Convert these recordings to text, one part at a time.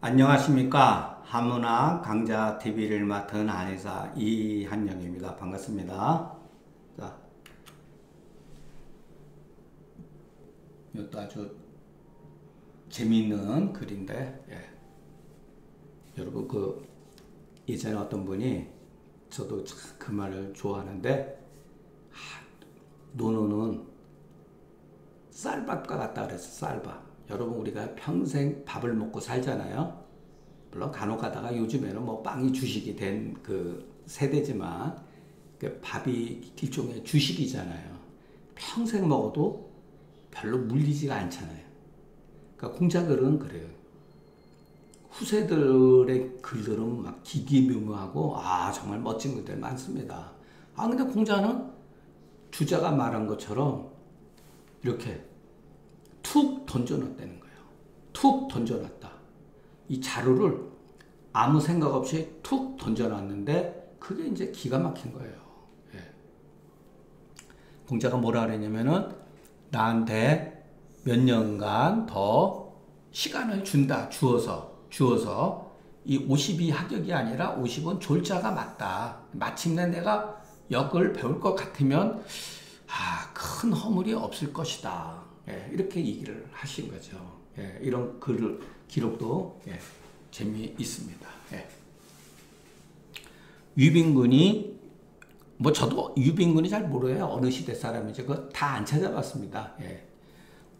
안녕하십니까. 한문학 강좌 TV를 맡은 한의사 이한영입니다. 반갑습니다. 자, 이것도 아주 재미있는 글인데, 여러분 예전에 어떤 분이 저도 그 말을 좋아하는데, 노노는 쌀밥과 같다 그랬어. 쌀밥. 여러분, 우리가 평생 밥을 먹고 살잖아요. 물론 간혹 가다가 요즘에는 뭐 빵이 주식이 된 그 세대지만, 그 밥이 일종의 주식이잖아요. 평생 먹어도 별로 물리지가 않잖아요. 그러니까 공자글은 그래요. 후세들의 글들은 막 기기묘묘하고 정말 멋진 글들 많습니다. 근데 공자는 주자가 말한 것처럼 이렇게 툭 던져놨다는 거예요. 툭 던져놨다. 이 자루를 아무 생각 없이 툭 던져놨는데 그게 이제 기가 막힌 거예요. 공자가 뭐라 그랬냐면은 나한테 몇 년간 더 시간을 준다. 주어서 이 50이 합격이 아니라 50은 졸자가 맞다. 마침내 내가 역을 배울 것 같으면 큰 허물이 없을 것이다. 이렇게 얘기를 하신 거죠. 이런 기록도 재미있습니다. 유빈군이 저도 유빈군이 잘 모르요. 어느 시대 사람인지 그거 다 안 찾아봤습니다.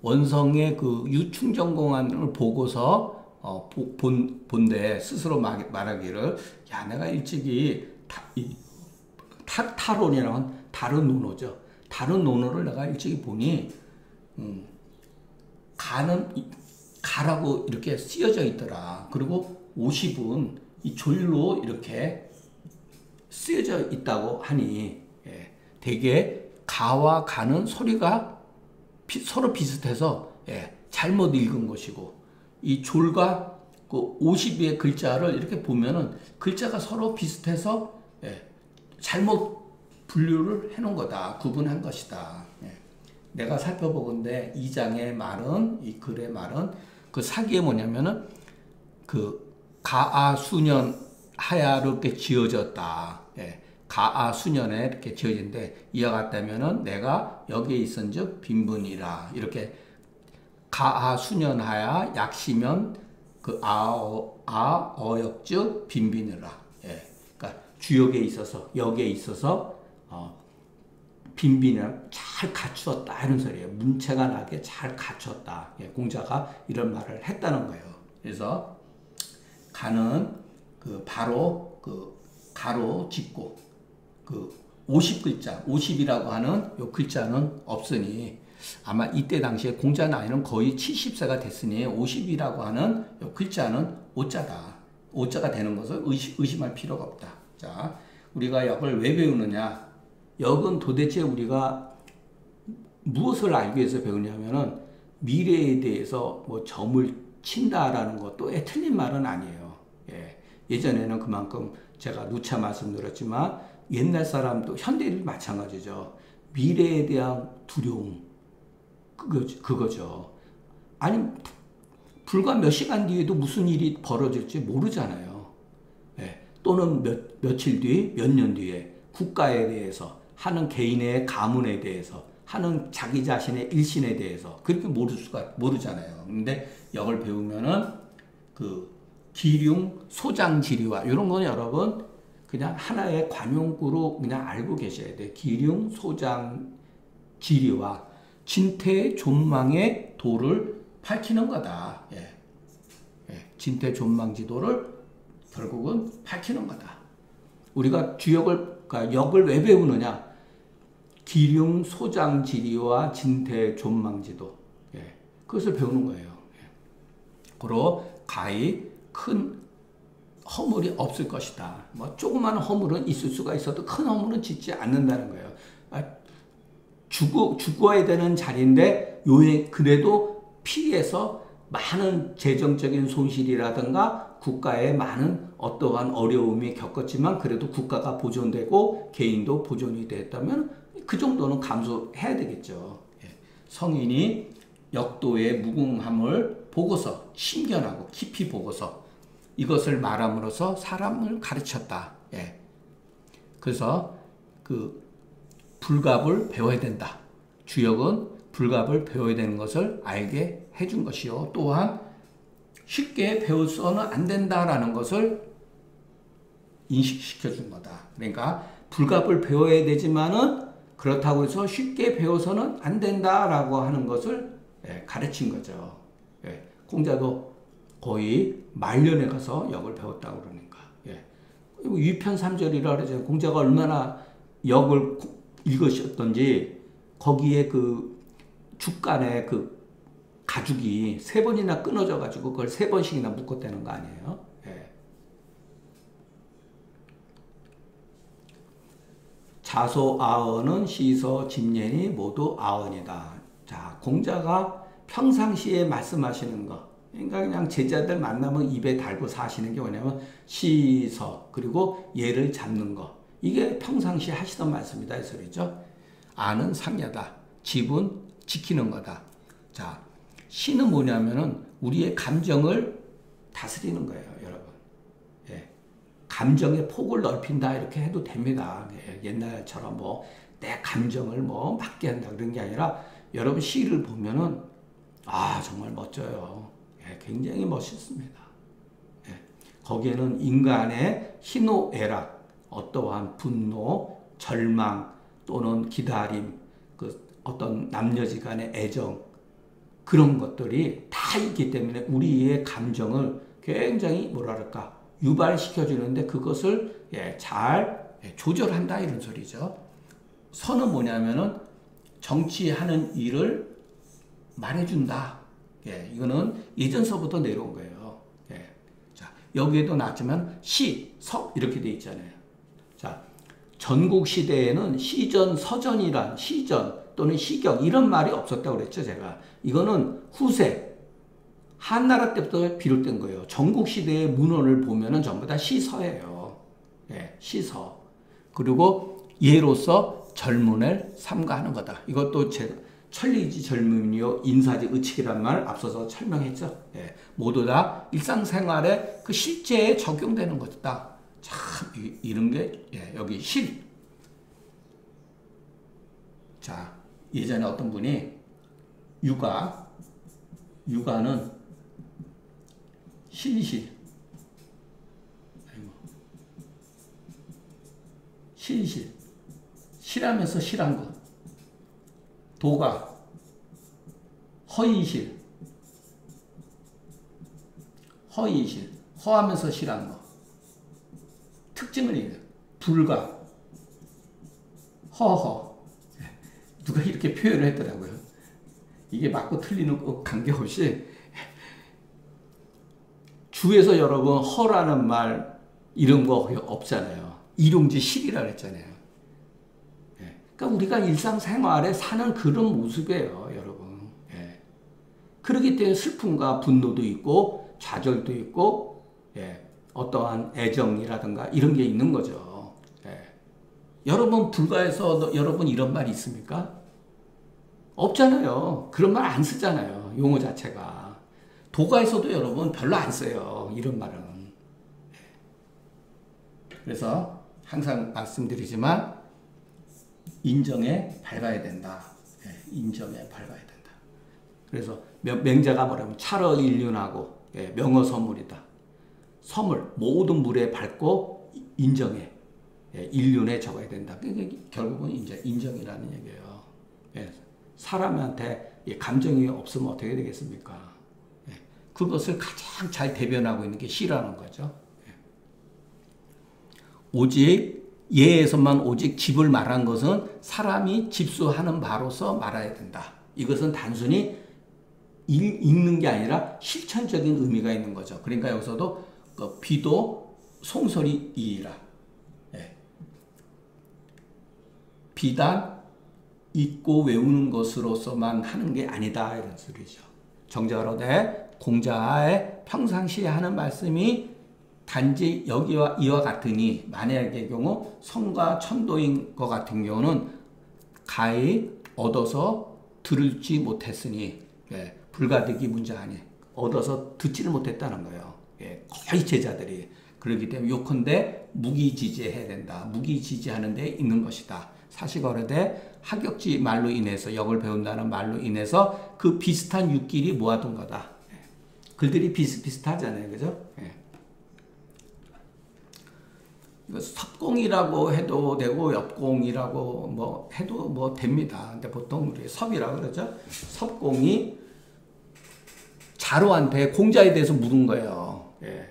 원성의 그 유충전공안을 보고서 본데 스스로 말하기를 내가 일찍이 타론이라는 다른 논어죠. 다른 논어를 내가 일찍이 보니 가라고 이렇게 쓰여져 있더라. 그리고 50은 이 졸로 이렇게 쓰여져 있다고 하니 되게 가와 가는 소리가 서로 비슷해서 잘못 읽은 것이고, 이 졸과 그 50의 글자를 이렇게 보면은 글자가 서로 비슷해서 잘못 분류를 해놓은 거다. 구분한 것이다. 내가 살펴보건대 이 장의 말은, 이 글의 말은 그 사기에 뭐냐면은 그 가아수년 하야로 이렇게 지어졌다. 가아수년에 이렇게 지어진데, 이와 같다면은 내가 여기에 있은즉 빈분이라. 이렇게 가아수년하야 약시면 그 어역즉 빈빈이라. 그러니까 주역에 있어서 여기에 있어서 빈빈을 잘 갖추었다 이런 소리예요. 문체가 나게 잘 갖추었다. 공자가 이런 말을 했다는 거예요. 그래서 가는 바로 가로 짓고 50글자, 50이라고 하는 요 글자는 없으니 아마 이때 당시에 공자 나이는 거의 70세가 됐으니 50이라고 하는 요 글자는 오자다. 오자가 되는 것을 의심할 필요가 없다. 자, 우리가 역을 왜 배우느냐? 역은 도대체 우리가 무엇을 알기 위해서 배우냐면은 미래에 대해서 점을 친다라는 것도 틀린 말은 아니에요. 예전에는 그만큼 제가 누차 말씀드렸지만 옛날 사람도 현대인도 마찬가지죠. 미래에 대한 두려움 그거죠. 아니 불과 몇 시간 뒤에도 무슨 일이 벌어질지 모르잖아요. 또는 며칠 뒤, 몇 년 뒤에 국가에 대해서 하는 개인의 가문에 대해서 하는 자기 자신의 일신에 대해서 그렇게 모르잖아요. 근데 역을 배우면은 기륭 소장지리와 이런 건 여러분 그냥 하나의 관용구로 그냥 알고 계셔야 돼요. 기륭 소장지리와 진태 존망의 도를 밝히는 거다. 진태 존망지도를 결국은 밝히는 거다. 우리가 역을 왜 배우느냐? 기륭 소장지리와 진태 존망지도. 그것을 배우는 거예요. 그로 가히 큰 허물이 없을 것이다. 조그마한 허물은 있을 수가 있어도 큰 허물은 짓지 않는다는 거예요. 죽어야 되는 자리인데 그래도 피해서 많은 재정적인 손실이라든가 국가에 많은 어떠한 어려움이 겪었지만 그래도 국가가 보존되고 개인도 보존이 됐다면 그 정도는 감수해야 되겠죠. 성인이 역도의 무궁함을 보고서, 심견하고 깊이 보고서 이것을 말함으로써 사람을 가르쳤다. 예. 그래서 그 불갑을 배워야 된다. 주역은 불갑을 배워야 되는 것을 알게 해준 것이요. 또한 쉽게 배워서는 안 된다라는 것을 인식시켜 준 거다. 그러니까 불갑을 배워야 되지만은 그렇다고 해서 쉽게 배워서는 안 된다라고 하는 것을 가르친 거죠. 공자도 거의 말년에 가서 역을 배웠다고 그러니까. 위편 3절이라 그러죠. 공자가 얼마나 역을 읽으셨던지 거기에 그 죽간에 그 가죽이 3번이나 끊어져 가지고 그걸 3번씩이나 묶었다는 거 아니에요. 자소 아언은 시서 집례니 모두 아언이다. 자, 공자가 평상시에 말씀하시는 거, 그러니까 그냥 제자들 만나면 입에 달고 사시는 게 뭐냐면 시서 그리고 예를 잡는 거, 이게 평상시에 하시던 말씀이다 이 소리죠. 아는 상야다. 집은 지키는 거다. 자, 시는 뭐냐면은 우리의 감정을 다스리는 거예요, 여러분. 감정의 폭을 넓힌다 이렇게 해도 됩니다. 옛날처럼 뭐 내 감정을 뭐 막게 한다 그런 게 아니라 여러분 시를 보면은 정말 멋져요. 굉장히 멋있습니다. 거기에는 인간의 희노애락, 어떠한 분노, 절망 또는 기다림, 그 어떤 남녀지간의 애정 그런 것들이 다 있기 때문에 우리의 감정을 굉장히 뭐랄까 유발시켜주는데 그것을 잘 조절한다 이런 소리죠. 선은 뭐냐면은 정치하는 일을 말해준다. 이거는 예전서부터 내려온 거예요. 자, 여기에도 나왔지만 시, 서 이렇게 돼 있잖아요. 자, 전국 시대에는 시전, 서전이란 시전 또는 시경 이런 말이 없었다고 그랬죠, 제가. 이거는 후세 한나라 때부터 비롯된 거예요. 전국 시대의 문헌을 보면은 전부 다 시서예요. 시서. 그리고 예로서 젊은을 삼가하는 거다. 이것도 제가 천리지 젊음이요 인사지 의칙이란 말 앞서서 설명했죠. 모두 다 일상생활에 그 실제에 적용되는 것이다. 참 이런 게 여기 실. 자, 예전에 어떤 분이 육아는 실실. 실실. 실하면서 실한 것. 도가. 허이실. 허이실. 허하면서 실한 것. 특징을 얘기해요. 불가. 허허. 누가 이렇게 표현을 했더라고요. 이게 맞고 틀리는 거 관계없이 주에서 여러분 허라는 말 이런 거 없잖아요. 일용지 실이라 그랬잖아요. 그러니까 우리가 일상생활에 사는 그런 모습이에요, 여러분. 그렇기 때문에 슬픔과 분노도 있고 좌절도 있고 어떠한 애정이라든가 이런 게 있는 거죠. 여러분 불가에서 여러분 이런 말이 있습니까? 없잖아요. 그런 말 안 쓰잖아요. 용어 자체가. 도가에서도 여러분 별로 안 써요. 이런 말은. 그래서 항상 말씀드리지만 인정에 밟아야 된다. 인정에 밟아야 된다. 그래서 맹자가 뭐라면 찰어 인륜하고 명어 서물이다. 서물 모든 물에 밟고 인정에 인륜에 적어야 된다. 결국은 인정이라는 얘기예요. 사람한테 감정이 없으면 어떻게 되겠습니까? 그것을 가장 잘 대변하고 있는 게 시라는 거죠. 오직 예에서만 오직 집을 말한 것은 사람이 집수하는 바로서 말아야 된다. 이것은 단순히 읽는 게 아니라 실천적인 의미가 있는 거죠. 그러니까 여기서도 비도 송설이이라. 비단 읽고 외우는 것으로서만 하는 게 아니다 이런 소리죠. 정자로되 공자의 평상시에 하는 말씀이 단지 여기와 이와 같으니 만약의 경우 성과 천도인 것 같은 경우는 가히 얻어서 들을지 못했으니 불가득이 문제아니 얻어서 듣지를 못했다는 거예요. 예, 거의 제자들이. 그렇기 때문에 요컨대 무기지지해야 된다. 무기지지하는 데 있는 것이다. 사시거르되 하격지 말로 인해서 역을 배운다는 말로 인해서 그 비슷한 육길이 모아둔 거다. 예. 글들이 비슷비슷하잖아요. 그죠? 예. 이거 섭공이라고 해도 되고 엽공이라고 뭐 해도 뭐 됩니다. 근데 보통 우리 섭이라고 그러죠. 섭공이 자로한테 공자에 대해서 물은 거예요. 예.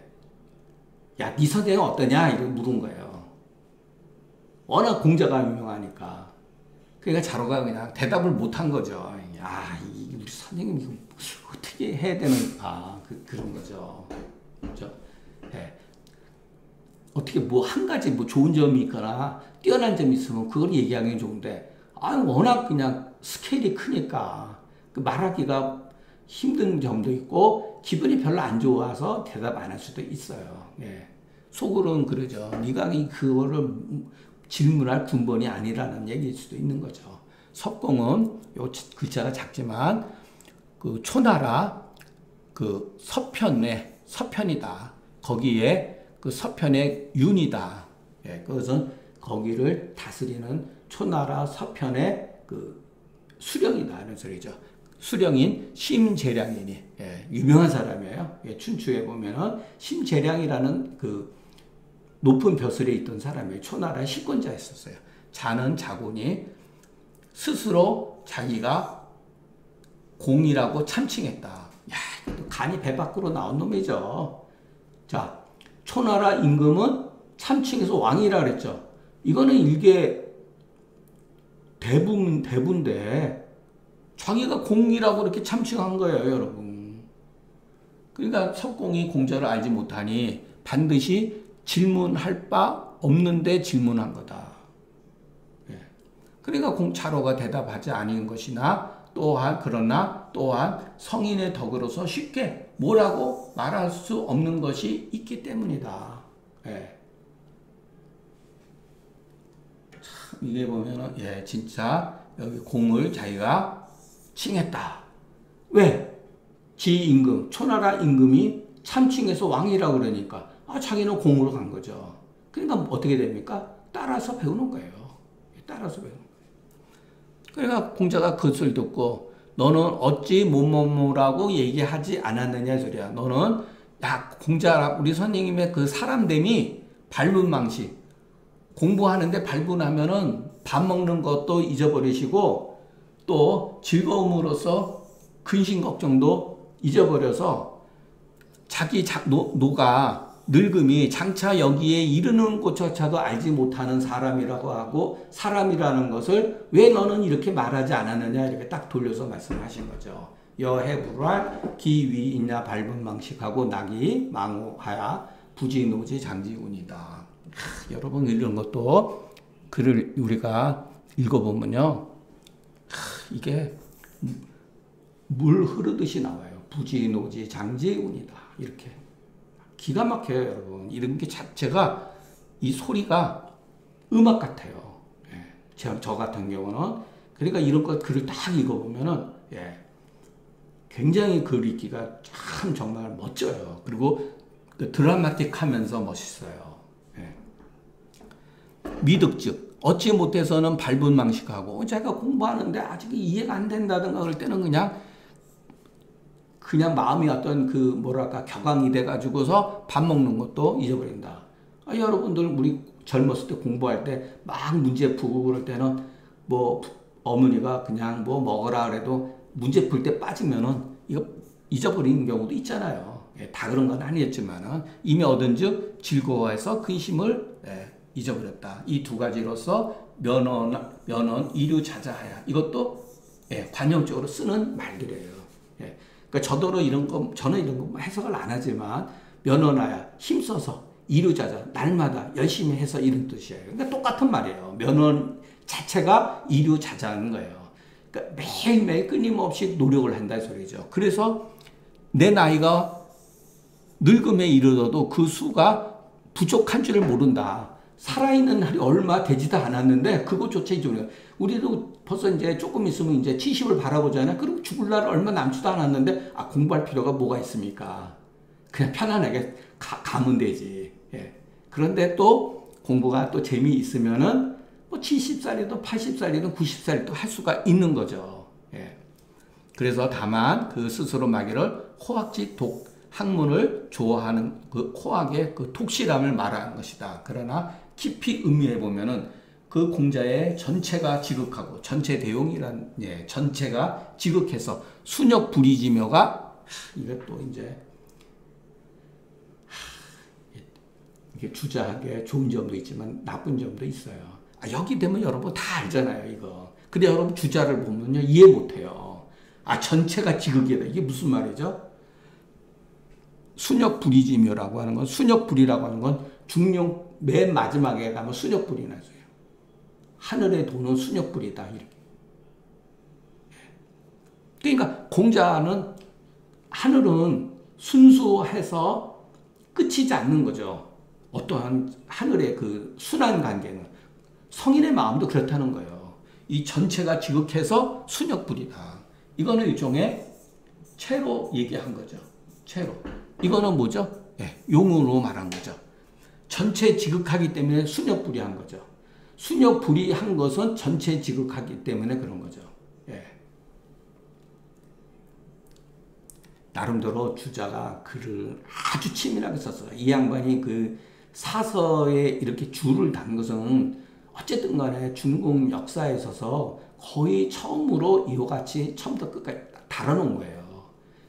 야, 네 선생은 어떠냐? 이렇게 물은 거예요. 워낙 공자가 유명하니까. 그러니까 자로가 그냥 대답을 못한 거죠. 야, 우리 선생님 이거 어떻게 해야 되는, 그런 거죠. 그죠? 예. 어떻게 뭐 한 가지 뭐 좋은 점이 있거나 뛰어난 점이 있으면 그걸 얘기하기 좋은데, 워낙 그냥 스케일이 크니까 그 말하기가 힘든 점도 있고 기분이 별로 안 좋아서 대답 안 할 수도 있어요. 예. 속으로는 그러죠. 네가 그거를 질문할 군번이 아니라는 얘기일 수도 있는 거죠. 섭공은 요 글자가 작지만 그 초나라 그 서편이다. 거기에 그 서편의 윤이다. 예. 그것은 거기를 다스리는 초나라 서편의 그 수령이다 하는 소리죠. 수령인 심재량이니, 예, 유명한 사람이에요. 예, 춘추에 보면은 심재량이라는 그 높은 벼슬에 있던 사람이에요. 초나라의 실권자였었어요. 자는 자군이 스스로 자기가 공이라고 참칭했다. 야, 이것도 간이 배 밖으로 나온 놈이죠. 자, 초나라 임금은 참칭해서 왕이라 그랬죠. 이거는 이게 대부인데 자기가 공이라고 이렇게 참칭한 거예요, 여러분. 그러니까 섭공이 공자를 알지 못하니 반드시 질문할 바 없는데 질문한 거다. 예. 그러니까 자로가 대답하지 않은 것이나 그러나 또한 성인의 덕으로서 쉽게 뭐라고 말할 수 없는 것이 있기 때문이다. 예. 참, 이게 보면은, 예, 진짜 여기 공을 자기가 칭했다. 왜? 지 임금, 초나라 임금이 참칭해서 왕이라고 그러니까 자기는 공으로 간 거죠. 그러니까 어떻게 됩니까? 따라서 배우는 거예요. 따라서 배우는 거예요. 그러니까 공자가 그것을 듣고 너는 어찌 뭐뭐뭐라고 얘기하지 않았느냐 소리야. 너는 공자 우리 선생님의 그 사람됨이 발문망식 공부하는데 발문하면은 밥 먹는 것도 잊어버리시고 또 즐거움으로써 근심 걱정도 잊어버려서 자기 노가 늙음이 장차 여기에 이르는 것조차도 알지 못하는 사람이라고 하고 사람이라는 것을 왜 너는 이렇게 말하지 않았느냐 이렇게 딱 돌려서 말씀하신 거죠. 여해불활 기위 있냐 발분망식하고 낙이 망호하야 부지노지 장지운이다. 여러분 이런 것도 글을 우리가 읽어보면요. 이게 물 흐르듯이 나와요. 부지노지 장지운이다. 이렇게. 기가 막혀요, 여러분. 이런 게 자체가 이 소리가 음악 같아요. 예. 저 같은 경우는. 그러니까 이런 것 글을 딱 읽어보면은, 예. 굉장히 글 읽기가 참 정말 멋져요. 그리고 드라마틱 하면서 멋있어요. 예. 미득즉. 어찌 못해서는 발분망식하고, 제가 공부하는데 아직 이해가 안 된다든가 그럴 때는 그냥 마음이 어떤 격앙이 돼가지고서 밥 먹는 것도 잊어버린다. 여러분들 우리 젊었을 때 공부할 때 막 문제 풀고 그럴 때는 뭐 어머니가 그냥 뭐 먹어라 그래도 문제 풀 때 빠지면은 이거 잊어버리는 경우도 있잖아요. 예, 다 그런 건 아니었지만은 이미 얻은즉 즐거워해서 근심을 잊어버렸다. 이 두 가지로서 면언 이류자자하야. 이것도 관용적으로 쓰는 말들이에요. 예. 그러니까 저는 이런 거 해석을 안 하지만 면언하야 힘써서 이루자자 날마다 열심히 해서 이런 뜻이에요. 그러니까 똑같은 말이에요. 면언 자체가 이루자자는 거예요. 그러니까 매일매일 끊임없이 노력을 한다 소리죠. 그래서 내 나이가 늙음에 이르러도 그 수가 부족한 줄을 모른다. 살아있는 날이 얼마 되지도 않았는데 그것조차 잊어버려요. 우리도 벌써 이제 조금 있으면 이제 70을 바라보잖아요. 그리고 죽을 날 얼마 남지도 않았는데 공부할 필요가 뭐가 있습니까? 그냥 편안하게 가면 되지. 예. 그런데 또 공부가 또 재미있으면은 뭐 70살이든 80살이든 90살이든 할 수가 있는 거죠. 예. 그래서 다만 그 스스로 말기를 호학지 학문을 좋아하는 그 호학의 그 독실함을 말하는 것이다. 그러나 깊이 음미해 보면은 그 공자의 전체가 지극하고 전체 대용이란 전체가 지극해서 순역 불이지묘가 이것도 이제 이게 주자하게 좋은 점도 있지만 나쁜 점도 있어요. 여기 되면 여러분 다 알잖아요, 이거. 근데 여러분 주자를 보면요 이해 못해요. 전체가 지극이다. 이게 무슨 말이죠? 순역불이지묘라고 하는 건 순역불이라고 하는 건 중용 맨 마지막에 가면 순역불이 나서요. 하늘에 도는 순역불이다 이렇게. 그러니까 공자는 하늘은 순수해서 끝이지 않는 거죠. 어떠한 하늘의 그 순환 관계는 성인의 마음도 그렇다는 거예요. 이 전체가 지극해서 순역불이다. 이거는 일종의 채로 얘기한 거죠. 채로. 이거는 뭐죠? 용으로 말한 거죠. 전체 지극하기 때문에 순역불이한 거죠. 순역불이한 것은 전체 지극하기 때문에 그런 거죠. 나름대로 주자가 글을 아주 치밀하게 썼어요. 이 양반이 그 사서에 이렇게 줄을 단 것은 어쨌든 간에 중국 역사에 있어서 거의 처음으로 이와 같이 처음부터 끝까지 다뤄놓은 거예요.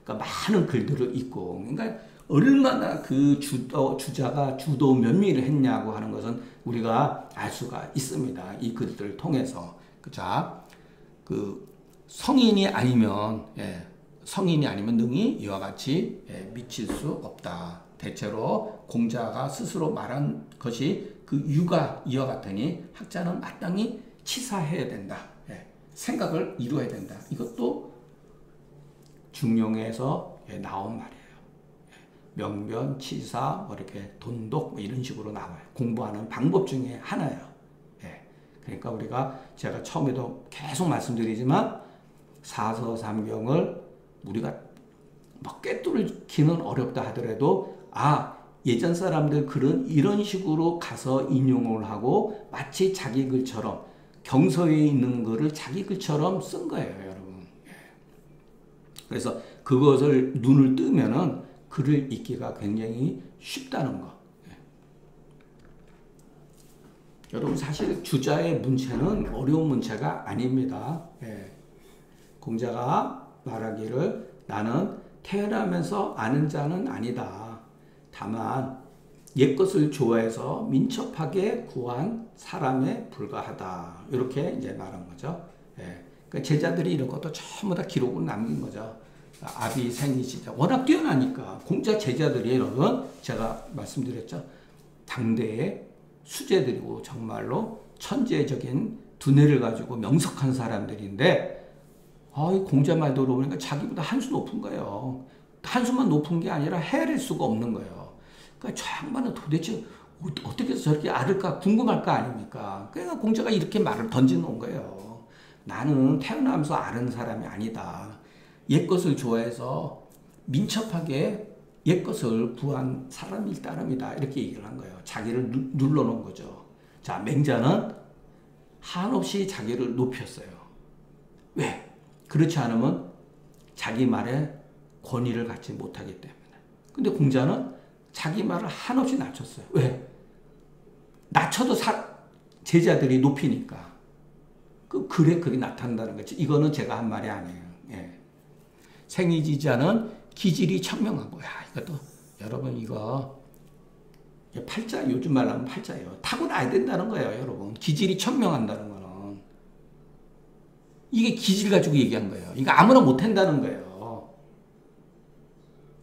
그러니까 많은 글들을 읽고, 그러니까 얼마나 그 주자가 주도 면밀을 했냐고 하는 것은 우리가 알 수가 있습니다. 이 글들을 통해서. 자, 그 성인이 아니면 능히 이와 같이 미칠 수 없다. 대체로 공자가 스스로 말한 것이 그 유가 이와 같으니 학자는 마땅히 치사해야 된다. 생각을 이루어야 된다. 이것도 중용에서 나온 말이에요. 명변, 치사, 뭐 이렇게 돈독 뭐 이런 식으로 나와요. 공부하는 방법 중에 하나예요. 그러니까 우리가 제가 처음에도 계속 말씀드리지만 사서삼경을 우리가 뭐 꿰뚫기는 어렵다 하더라도 예전 사람들 글은 이런 식으로 가서 인용을 하고 마치 자기 글처럼 경서에 있는 글을 자기 글처럼 쓴 거예요, 여러분. 그래서 그것을 눈을 뜨면은 글을 읽기가 굉장히 쉽다는 거. 여러분 사실 주자의 문체는 어려운 문체가 아닙니다. 공자가 말하기를 나는 태어나면서 아는 자는 아니다. 다만 옛것을 좋아해서 민첩하게 구한 사람에 불과하다. 이렇게 이제 말한 거죠. 그러니까 제자들이 이런 것도 전부 다 기록을 남긴 거죠. 아비생이시다. 워낙 뛰어나니까 공자 제자들이 여러분 제가 말씀드렸죠. 당대의 수재들이고 정말로 천재적인 두뇌를 가지고 명석한 사람들인데 공자 말도 들어보니까 자기보다 한 수 높은 거예요. 한 수만 높은 게 아니라 헤아릴 수가 없는 거예요. 그러니까 저 양반은 도대체 어떻게 해서 저렇게 알을까 궁금할 거 아닙니까? 그러니까 공자가 이렇게 말을 던져놓은 거예요. 나는 태어나면서 아는 사람이 아니다. 옛것을 좋아해서 민첩하게 옛것을 구한 사람일 따름이다. 이렇게 얘기를 한 거예요. 자기를 눌러놓은 거죠. 자, 맹자는 한없이 자기를 높였어요. 왜? 그렇지 않으면 자기 말에 권위를 갖지 못하기 때문에. 근데 공자는 자기 말을 한없이 낮췄어요. 왜? 낮춰도 제자들이 높이니까. 그 글에 그게 나타난다는 거지. 이거는 제가 한 말이 아니에요. 생이지자는 기질이 청명하고, 이것도 여러분 이거 팔자, 요즘 말로 하면 팔자예요. 타고나야 된다는 거예요, 여러분. 기질이 청명한다는 거는. 이게 기질 가지고 얘기한 거예요. 이거 아무나 못한다는 거예요.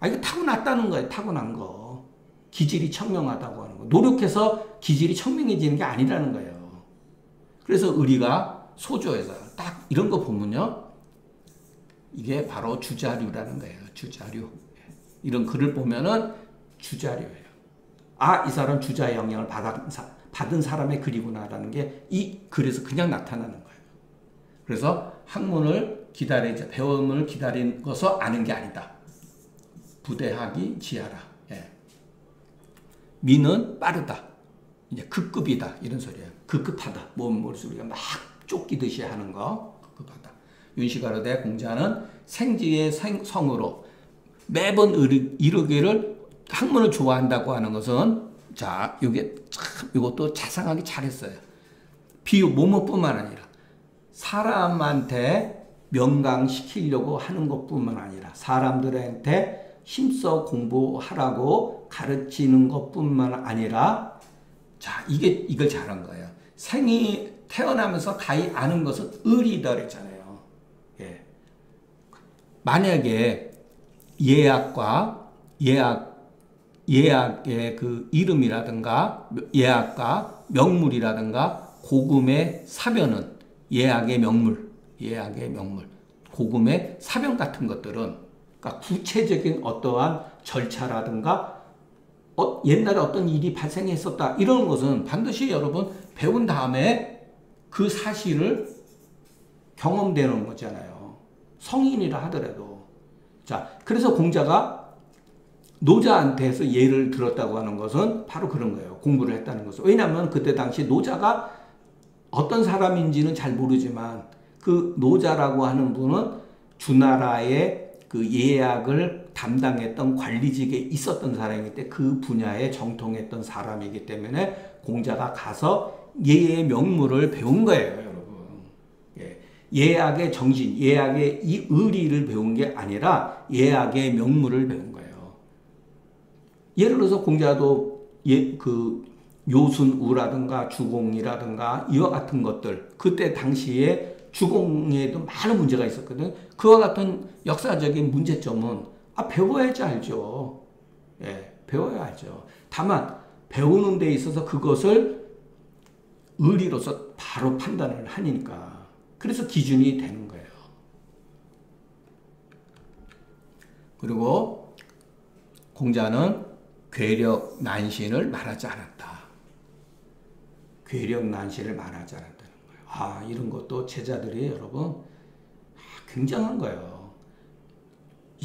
이거 타고났다는 거예요, 타고난 거. 기질이 청명하다고 하는 거. 노력해서 기질이 청명해지는 게 아니라는 거예요. 그래서 의리가 소조에서 딱 이런 거 보면요. 이게 바로 주자류라는 거예요. 주자류. 이런 글을 보면은 주자류예요. 이 사람 주자의 영향을 받은 사람의 글이구나라는 게 이 글에서 그냥 나타나는 거예요. 그래서 학문을 배움을 기다린 것을 아는 게 아니다. 부대하기 지하라. 예. 미는 빠르다. 이제 급급이다. 이런 소리예요. 급급하다. 몸으로서 우리가 막 쫓기듯이 하는 거. 급급하다. 윤시가로되 공자는 생지의 성으로 매번 이르기를 학문을 좋아한다고 하는 것은 자, 이게 참 이것도 자상하게 잘했어요. 비유 뭐뭐뿐만 아니라 사람한테 명강시키려고 하는 것뿐만 아니라 사람들한테 힘써 공부하라고 가르치는 것뿐만 아니라 자, 이걸 잘한 거예요. 생이 태어나면서 가히 아는 것은 의리다 그랬잖아요. 예. 만약에 예약의 그 이름이라든가 예약과 명물이라든가 고금의 사변은 예약의 명물, 고금의 사변 같은 것들은 그러니까 구체적인 어떠한 절차라든가 옛날에 어떤 일이 발생했었다 이런 것은 반드시 여러분 배운 다음에 그 사실을 경험되는 거잖아요. 성인이라 하더라도. 자, 그래서 공자가 노자한테서 예를 들었다고 하는 것은 바로 그런 거예요. 공부를 했다는 것은. 왜냐하면 그때 당시 노자가 어떤 사람인지는 잘 모르지만 그 노자라고 하는 분은 주나라의 그 예약을 담당했던 관리직에 있었던 사람이기 때문에 그 분야에 정통했던 사람이기 때문에 공자가 가서 예의 명물을 배운 거예요, 여러분. 예. 예약의 정신, 예약의 이 의리를 배운 게 아니라 예약의 명물을 배운 거예요. 예를 들어서 공자도 그 요순우라든가 주공이라든가 이와 같은 것들 그때 당시에 주공에도 많은 문제가 있었거든. 그와 같은 역사적인 문제점은 배워야지 알죠. 예, 배워야 알죠. 다만 배우는 데 있어서 그것을 의리로서 바로 판단을 하니까 그래서 기준이 되는 거예요. 그리고 공자는 괴력 난신을 말하지 않았다. 괴력 난신을 말하지 않았다는 거예요. 이런 것도 제자들이 여러분 굉장한 거예요.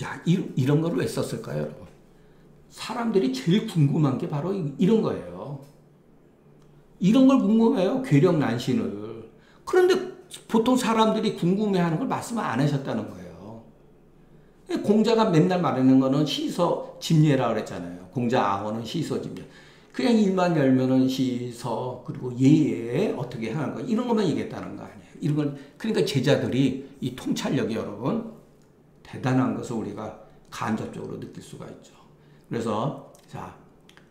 야, 이런 걸 왜 썼을까요, 여러분? 사람들이 제일 궁금한 게 바로 이런 거예요. 이런 걸 궁금해요. 괴력 난신을. 그런데 보통 사람들이 궁금해하는 걸 말씀을 안 하셨다는 거예요. 공자가 맨날 말하는 거는 시서 집례라 그랬잖아요. 공자 아어는 시서 집례. 그냥 일만 열면은 시서 그리고 예에 어떻게 하는 거 이런 것만 얘기했다는 거 아니에요. 이런 건 그러니까 제자들이 이 통찰력이 여러분 대단한 것을 우리가 간접적으로 느낄 수가 있죠. 그래서 자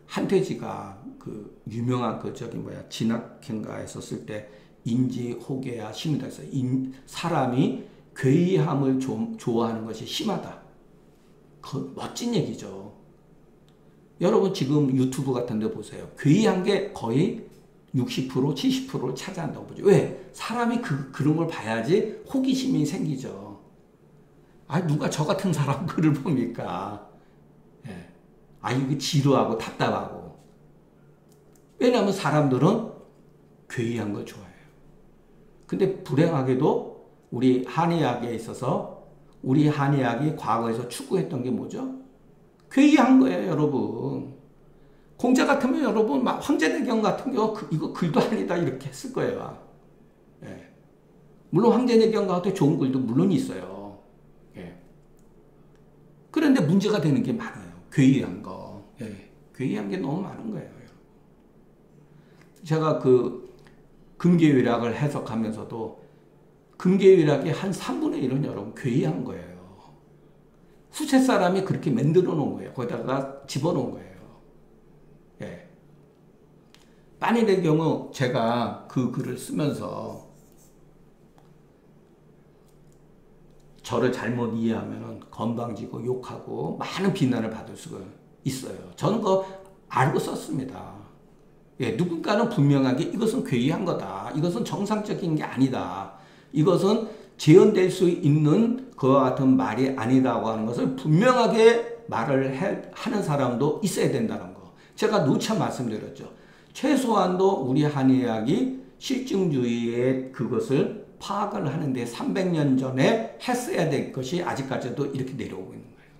한태지가 그 유명한 그 진학행가에서 쓸 때 인지호계야 심이다 해서 사람이 괴이함을 좋아하는 것이 심하다. 그 멋진 얘기죠. 여러분 지금 유튜브 같은 데 보세요. 괴이한 게 거의 60% 70%를 차지한다고 보죠. 왜? 사람이 그런 걸 봐야지 호기심이 생기죠. 누가 저 같은 사람 글을 봅니까? 예. 이거 지루하고 답답하고. 왜냐하면 사람들은 괴이한 걸 좋아해요. 근데 불행하게도 우리 한의학에 있어서 우리 한의학이 과거에서 추구했던 게 뭐죠? 괴이한 거예요, 여러분. 공자 같으면 여러분 막 황제내경 같은 경우 이거 글도 아니다 이렇게 했을 거예요. 예. 물론 황제내경 같은 좋은 글도 물론 있어요. 예. 그런데 문제가 되는 게 많아요. 괴이한 거. 예. 괴이한 게 너무 많은 거예요. 제가 그 금계유락을 해석하면서도 금계유락의 한 3분의 1은 여러분 괴이한 거예요. 후세 사람이 그렇게 만들어 놓은 거예요. 거기다가 집어넣은 거예요. 예. 빠니의 경우 제가 그 글을 쓰면서 저를 잘못 이해하면 건방지고 욕하고 많은 비난을 받을 수가 있어요. 저는 그거 알고 썼습니다. 예, 누군가는 분명하게 이것은 괴이한 거다. 이것은 정상적인 게 아니다. 이것은 재현될 수 있는 그와 같은 말이 아니라고 하는 것을 분명하게 말을 하는 사람도 있어야 된다는 거. 제가 누차 말씀드렸죠. 최소한도 우리 한의학이 실증주의의 그것을 파악을 하는데 300년 전에 했어야 될 것이 아직까지도 이렇게 내려오고 있는 거예요.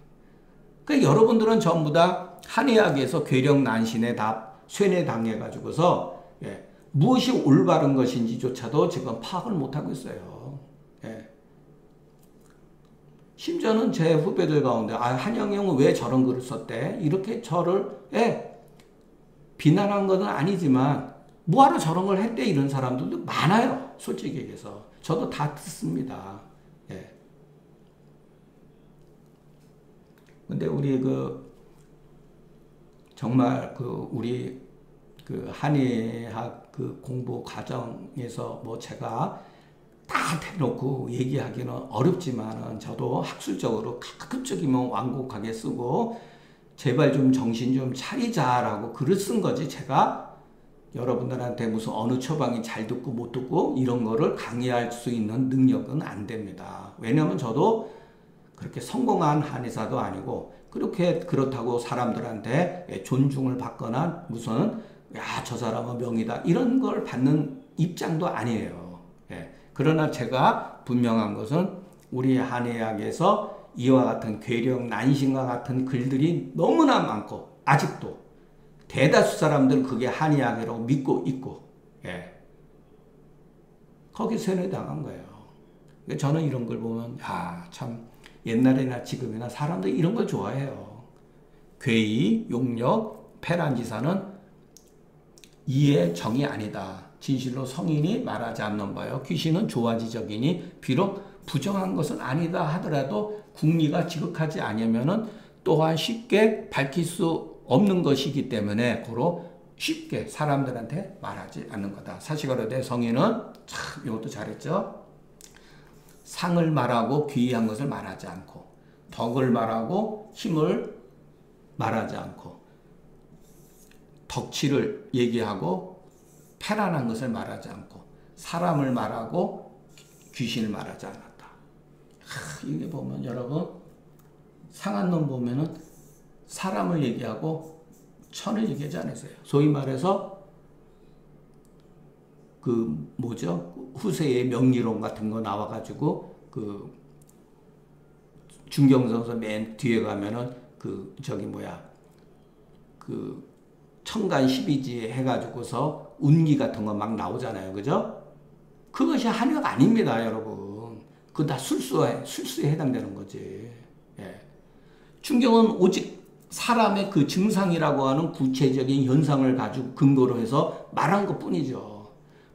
그러니까 여러분들은 전부 다 한의학에서 괴력난신에 다 쇠뇌당해가지고서 무엇이 올바른 것인지조차도 지금 파악을 못하고 있어요. 심지어는 제 후배들 가운데 한영이 형은 왜 저런 글을 썼대? 이렇게 저를 비난한 것은 아니지만 뭐하러 저런 걸 했대? 이런 사람들도 많아요. 솔직히 얘기해서. 저도 다 듣습니다. 근데 우리 정말 우리 한의학 공부 과정에서 뭐 제가 다 대놓고 얘기하기는 어렵지만은 저도 학술적으로 가급적이면 완곡하게 쓰고 제발 좀 정신 좀 차리자라고 글을 쓴 거지 제가 여러분들한테 무슨 어느 처방이 잘 듣고 못 듣고 이런 거를 강의할 수 있는 능력은 안 됩니다. 왜냐면 저도 그렇게 성공한 한의사도 아니고 그렇다고 사람들한테 존중을 받거나 무슨 저 사람은 명의다 이런 걸 받는 입장도 아니에요. 그러나 제가 분명한 것은 우리 한의학에서 이와 같은 괴력난신과 같은 글들이 너무나 많고 아직도 대다수 사람들은 그게 한의학이라고 믿고 있고 거기 세뇌당한 거예요. 저는 이런 걸 보면 참 옛날이나 지금이나 사람들이 이런 걸 좋아해요. 괴의, 용력, 패란지사는 이의 정이 아니다. 진실로 성인이 말하지 않는 바요. 귀신은 조화지적이니 비록 부정한 것은 아니다 하더라도 국리가 지극하지 않으면은 또한 쉽게 밝힐 수 없는 것이기 때문에 고로 쉽게 사람들한테 말하지 않는 거다. 사시가로되 성인은 참 이것도 잘했죠. 상을 말하고 귀한 것을 말하지 않고 덕을 말하고 힘을 말하지 않고 덕치를 얘기하고 패란한 것을 말하지 않고 사람을 말하고 귀신을 말하지 않았다. 이게 보면 여러분 상한 놈 보면은 사람을 얘기하고 천을 얘기하지 않았어요. 소위 말해서 후세의 명리론 같은 거 나와가지고 중경선서 맨 뒤에 가면은 청간 12지 해가지고서 운기 같은 거 막 나오잖아요. 그죠? 그것이 한의학 아닙니다, 여러분. 그거 다 술수에 해당되는 거지. 중경은 오직 사람의 그 증상이라고 하는 구체적인 현상을 가지고 근거로 해서 말한 것 뿐이죠.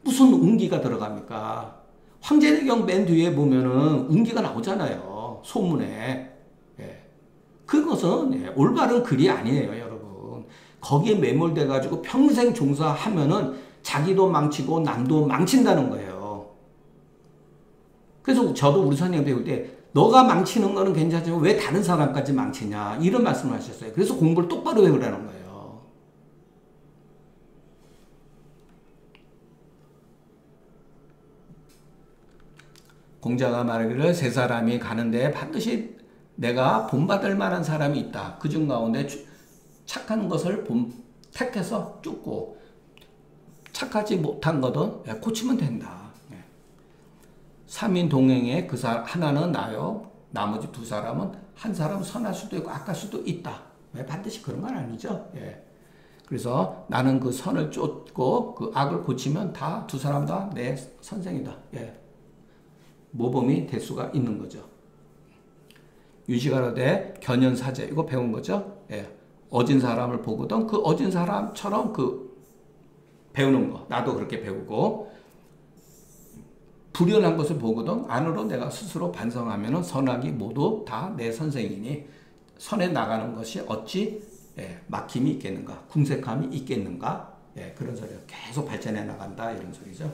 무슨 운기가 들어갑니까? 황제내경 맨 뒤에 보면은 운기가 나오잖아요. 소문에. 그것은 올바른 글이 아니에요, 여러분. 거기에 매몰돼 가지고 평생 종사하면은 자기도 망치고 남도 망친다는 거예요. 그래서 저도 우리 선생님 배울 때 너가 망치는 거는 괜찮지만 왜 다른 사람까지 망치냐 이런 말씀을 하셨어요. 그래서 공부를 똑바로 해오라는 거예요. 공자가 말하기를 세 사람이 가는데 반드시 내가 본받을 만한 사람이 있다. 그중 가운데 착한 것을 택해서 쫓고 착하지 못한 것은 고치면 된다. 3인 동행에 하나는 나요. 나머지 두 사람은 한 사람은 선할 수도 있고 악할 수도 있다. 반드시 그런 건 아니죠. 그래서 나는 그 선을 쫓고 그 악을 고치면 다 두 사람 다 내 선생이다. 모범이 될 수가 있는 거죠. 유시가로되 견연사제 이거 배운 거죠. 어진 사람을 보거든 그 어진 사람처럼 배우는 거 나도 그렇게 배우고 불연한 것을 보거든 안으로 내가 스스로 반성하면 선악이 모두 다 내 선생이니 선에 나가는 것이 어찌 막힘이 있겠는가 궁색함이 있겠는가 그런 소리가 계속 발전해 나간다 이런 소리죠.